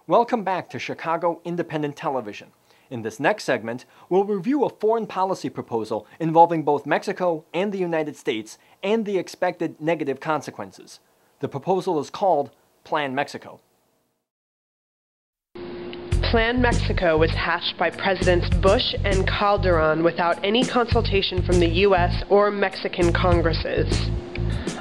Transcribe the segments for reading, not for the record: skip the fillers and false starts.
Welcome back to Chicago Independent Television. In this next segment, we'll review a foreign policy proposal involving both Mexico and the United States and the expected negative consequences. The proposal is called Plan Mexico. Plan Mexico was hatched by Presidents Bush and Calderon without any consultation from the U.S. or Mexican Congresses.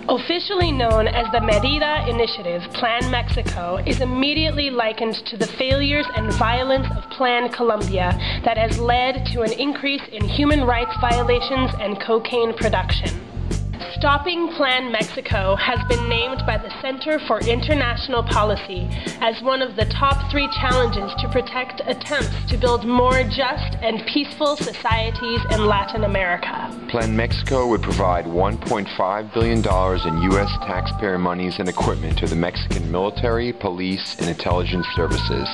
Officially known as the Merida Initiative, Plan Mexico is immediately likened to the failures and violence of Plan Colombia that has led to an increase in human rights violations and cocaine production. Stopping Plan Mexico has been named by the Center for International Policy as one of the top 3 challenges to protect attempts to build more just and peaceful societies in Latin America. Plan Mexico would provide $1.5 billion in U.S. taxpayer monies and equipment to the Mexican military, police, and intelligence services.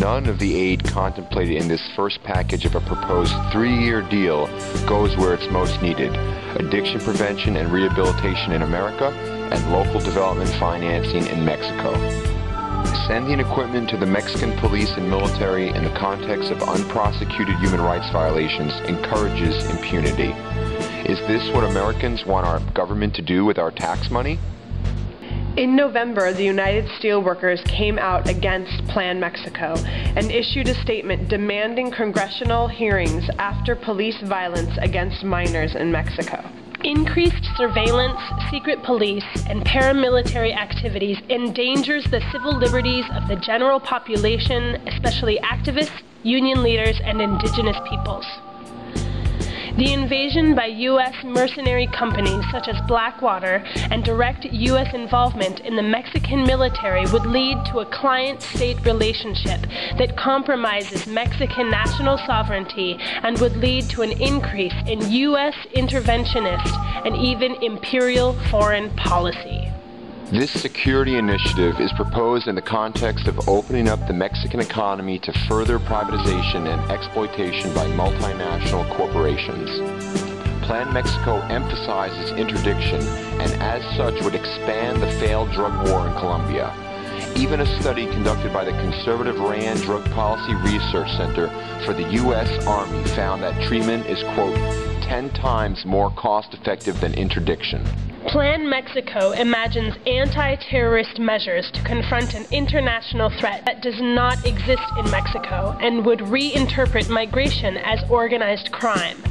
None of the aid contemplated in this first package of a proposed 3-year deal goes where it's most needed: addiction prevention and rehabilitation in America and local development financing in Mexico. Sending equipment to the Mexican police and military in the context of unprosecuted human rights violations encourages impunity. Is this what Americans want our government to do with our tax money? In November, the United Steelworkers came out against Plan Mexico and issued a statement demanding congressional hearings after police violence against minors in Mexico. Increased surveillance, secret police, and paramilitary activities endangers the civil liberties of the general population, especially activists, union leaders, and indigenous peoples. The invasion by U.S. mercenary companies such as Blackwater and direct U.S. involvement in the Mexican military would lead to a client-state relationship that compromises Mexican national sovereignty and would lead to an increase in U.S. interventionist and even imperial foreign policy. This security initiative is proposed in the context of opening up the Mexican economy to further privatization and exploitation by multinational corporations. Plan Mexico emphasizes interdiction and as such would expand the failed drug war in Colombia. Even a study conducted by the conservative RAND Drug Policy Research Center for the U.S. Army found that treatment is, quote, 10 times more cost-effective than interdiction. Plan Mexico imagines anti-terrorist measures to confront an international threat that does not exist in Mexico and would reinterpret migration as organized crime.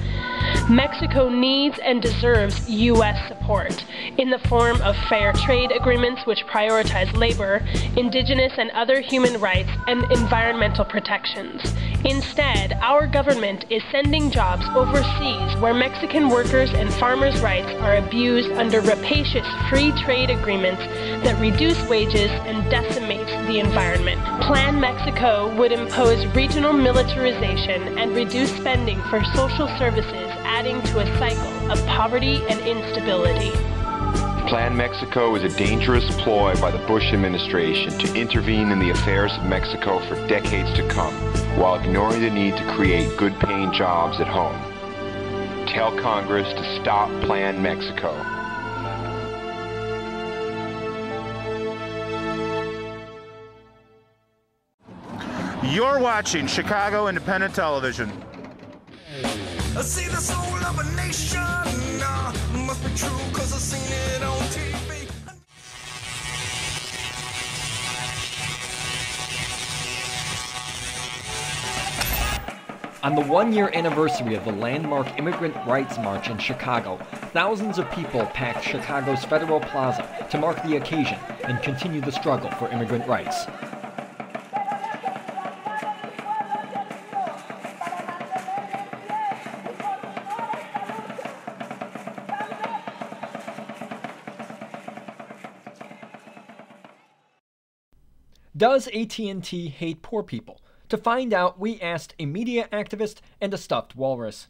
Mexico needs and deserves U.S. support in the form of fair trade agreements which prioritize labor, indigenous and other human rights, and environmental protections. Instead, our government is sending jobs overseas where Mexican workers' and farmers' rights are abused under rapacious free trade agreements that reduce wages and decimate the environment. Plan Mexico would impose regional militarization and reduce spending for social services, adding to a cycle of poverty and instability. Plan Mexico is a dangerous ploy by the Bush administration to intervene in the affairs of Mexico for decades to come, while ignoring the need to create good-paying jobs at home. Tell Congress to stop Plan Mexico. You're watching Chicago Independent Television. I see the soul of a nation, must be true cause I've seen it on TV. On the 1-year anniversary of the landmark Immigrant Rights March in Chicago, thousands of people packed Chicago's Federal Plaza to mark the occasion and continue the struggle for immigrant rights. Does AT&T hate poor people? To find out, we asked a media activist and a stuffed walrus.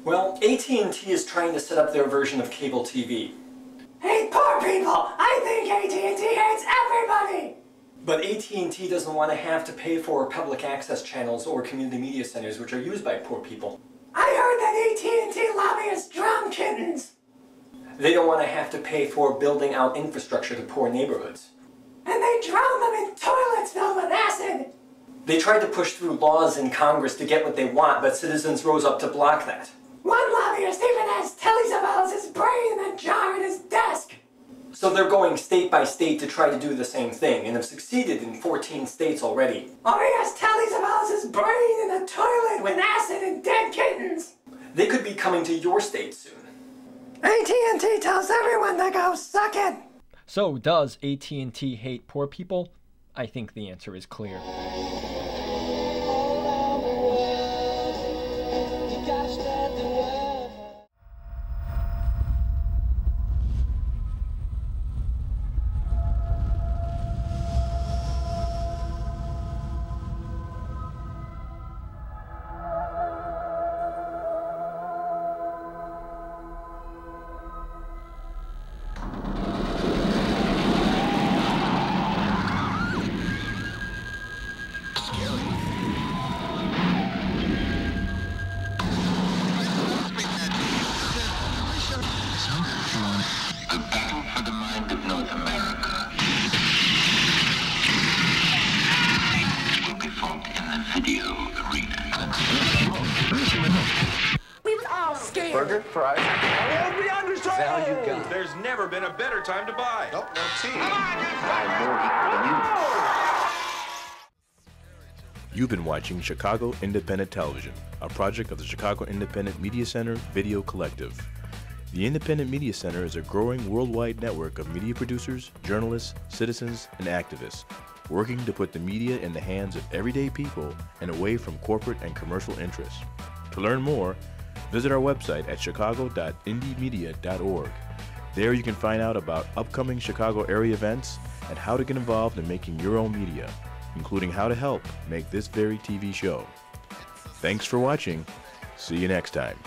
Well, AT&T is trying to set up their version of cable TV. Hate poor people! I think AT&T hates everybody! But AT&T doesn't want to have to pay for public access channels or community media centers which are used by poor people. I heard that AT&T lobbyists drown kittens! They don't want to have to pay for building out infrastructure to poor neighborhoods. And they drown them in toilets filled They tried to push through laws in Congress to get what they want, but citizens rose up to block that. One lobbyist even has Telly Savalas' brain in a jar in his desk. So they're going state by state to try to do the same thing, and have succeeded in 14 states already. Or he has Telly Savalas' brain in a toilet with acid and dead kittens. They could be coming to your state soon. AT&T tells everyone to go suck it. So does AT&T hate poor people? I think the answer is clear. The battle for the mind of North America will be fought in the video arena. We was all scared. Burger, fries. I won't be undersold. Now you got it. There's never been a better time to buy. Nope, no tea. I'm more equal than you. You've been watching Chicago Independent Television, a project of the Chicago Independent Media Center Video Collective. The Independent Media Center is a growing worldwide network of media producers, journalists, citizens, and activists, working to put the media in the hands of everyday people and away from corporate and commercial interests. To learn more, visit our website at chicago.indiemedia.org. There you can find out about upcoming Chicago area events and how to get involved in making your own media, including how to help make this very TV show. Thanks for watching. See you next time.